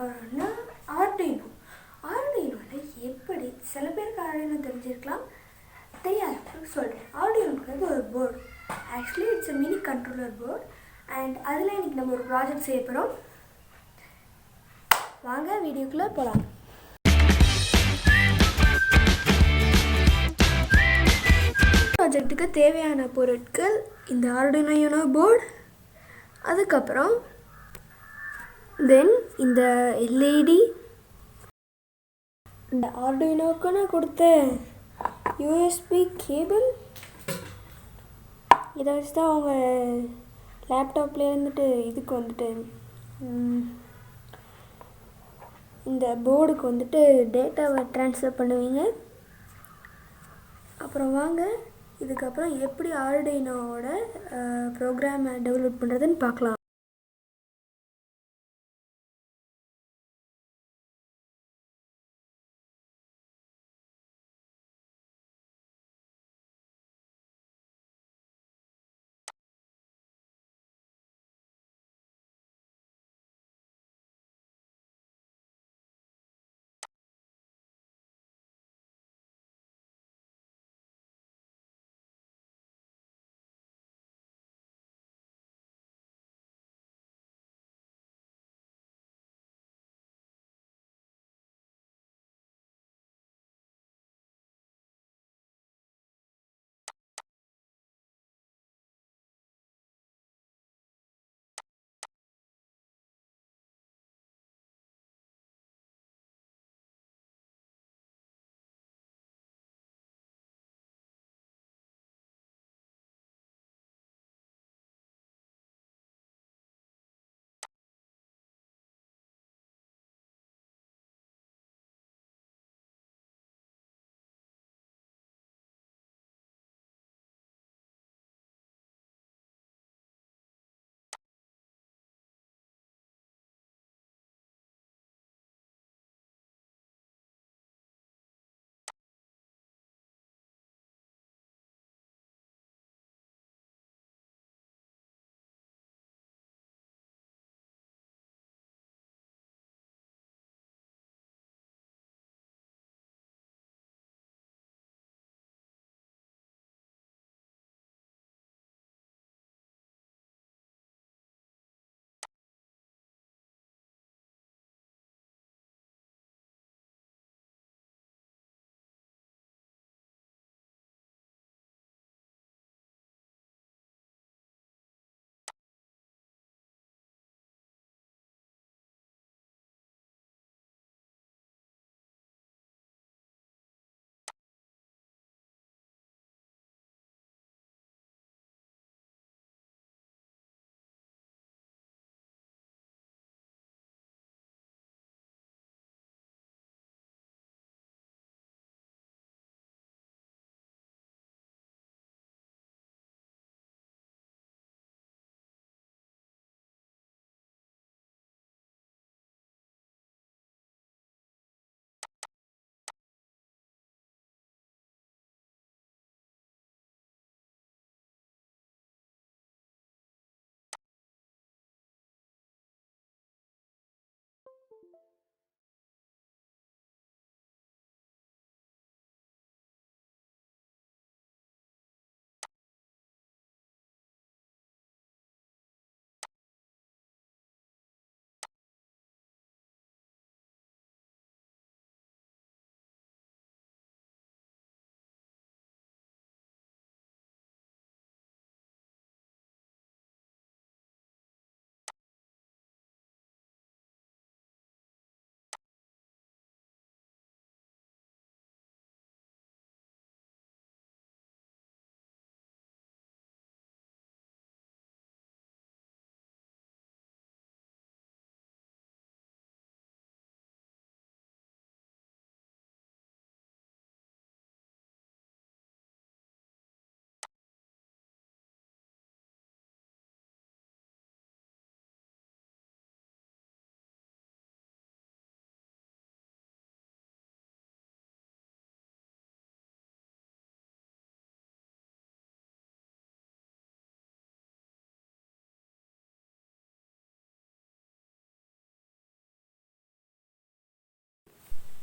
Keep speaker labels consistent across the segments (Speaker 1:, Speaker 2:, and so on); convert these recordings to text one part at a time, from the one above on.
Speaker 1: அப்புறம்னா Arduino. ஆர்டினோவில் எப்படி சில பேருக்கு ஆர்டினோ தெரிஞ்சிருக்கலாம், தெரியாது சொல்கிறேன். ஆர்டினோங்கிறது ஒரு board. Actually it's a mini controller board. And அதில் இன்றைக்கி நம்ம ஒரு ப்ராஜெக்ட் செய்ய போகிறோம். வாங்க வீடியோக்குள்ளே போகலாம். ப்ராஜெக்ட்டுக்கு தேவையான பொருட்கள் இந்த ஆர்டினோ போர்டு, அதுக்கப்புறம் தென் இந்த எல்இடி, இந்த ஆர்டினோக்குன்னு கொடுத்த யூஎஸ்பி கேபிள். இதை வச்சு தான் அவங்க லேப்டாப்லேயே வந்துட்டு இதுக்கு வந்துட்டு இந்த போர்டுக்கு வந்துட்டு டேட்டாவை ட்ரான்ஸ்ஃபர் பண்ணுவீங்க. அப்புறம் வாங்க இதுக்கப்புறம் எப்படி ஆர்டினோவோட ப்ரோக்ராமை டெவலப் பண்ணுறதுன்னு பார்க்கலாம்.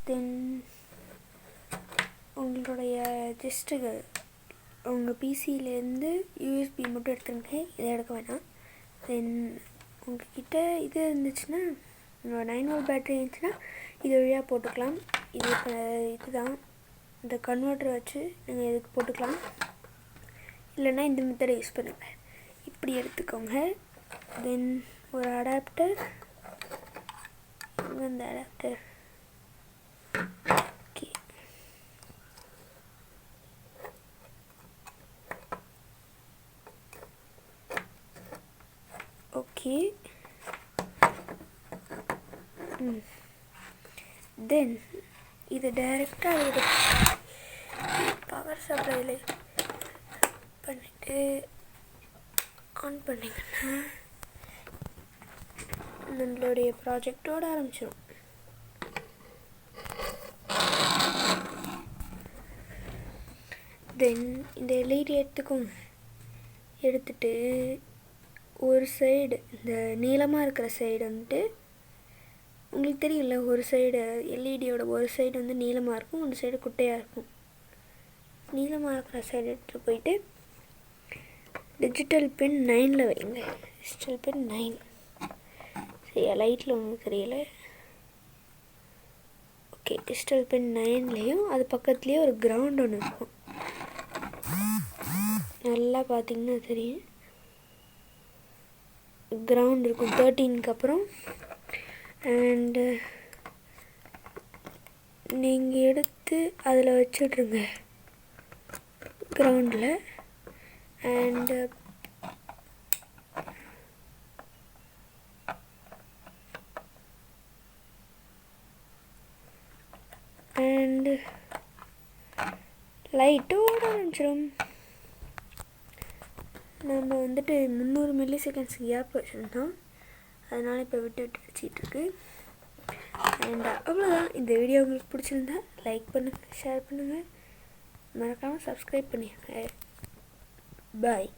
Speaker 1: தென் உங்களுடைய ஜஸ்ட்டு உங்கள் பிசியிலேருந்து யூஎஸ்பி மட்டும் எடுத்துருங்க, இதை எடுக்க வேணாம். தென் உங்கள்கிட்ட இது இருந்துச்சுன்னா 9 வோல்ட் பேட்டரி இருந்துச்சுன்னா இது வழியாக போட்டுக்கலாம். இது இப்போ இதுதான் இந்த கன்வெர்ட்டரை வச்சு நீங்கள் இதுக்கு போட்டுக்கலாம். இல்லைன்னா இந்த மெத்தடை யூஸ் பண்ணுங்கள். இப்படி எடுத்துக்கோங்க. தென் ஒரு அடாப்டர், இந்த அடாப்டர் ஓகே. ஓகே தென் இது டைரெக்டாக இது பவர் சப்ளையில் பண்ணிவிட்டு ஆன் பண்ணிங்கன்னா நம்மளுடைய ப்ராஜெக்டோட ஆரம்பிச்சிடும். தென் இந்த எல்இடி எடுத்துக்கோங்க. எடுத்துட்டு ஒரு சைடு இந்த நீளமாக இருக்கிற சைடு வந்துட்டு உங்களுக்கு தெரியல, ஒரு சைடு எல்இடியோட ஒரு சைடு வந்து நீளமாக இருக்கும், ஒரு சைடு குட்டையாக இருக்கும். நீளமாக இருக்கிற சைடு எடுத்துகிட்டு போயிட்டு டிஜிட்டல் பின் 9 வைங்க. டிஜிட்டல் பின் 9 சரியா? லைட்டில் ஒன்றும் தெரியல. ஓகே, டிஜிட்டல் பின் 9லேயும் அது பக்கத்துலேயே ஒரு கிரவுண்ட் ஒன்று இருக்கும். நல்லா பார்த்தீங்கன்னா தெரியும், கிரவுண்ட் இருக்கும் 13க்கு அப்புறம். அண்டு நீங்கள் எடுத்து அதில் வச்சுட்ருங்க கிரவுண்டில். அண்டு லைட்டோட ஆரம்பிச்சிடும். நம்ம வந்துட்டு 300 மில்லி செகண்ட்ஸ் கேப் வச்சுருந்தோம், அதனால் இப்போ விட்டு அடிச்சிட்ருக்கு. அண்ட் அவ்வளோதான். இந்த வீடியோ உங்களுக்கு பிடிச்சிருந்தா லைக் பண்ணுங்கள், ஷேர் பண்ணுங்கள், மறக்காமல் சப்ஸ்கிரைப் பண்ணிடுங்க. பாய்.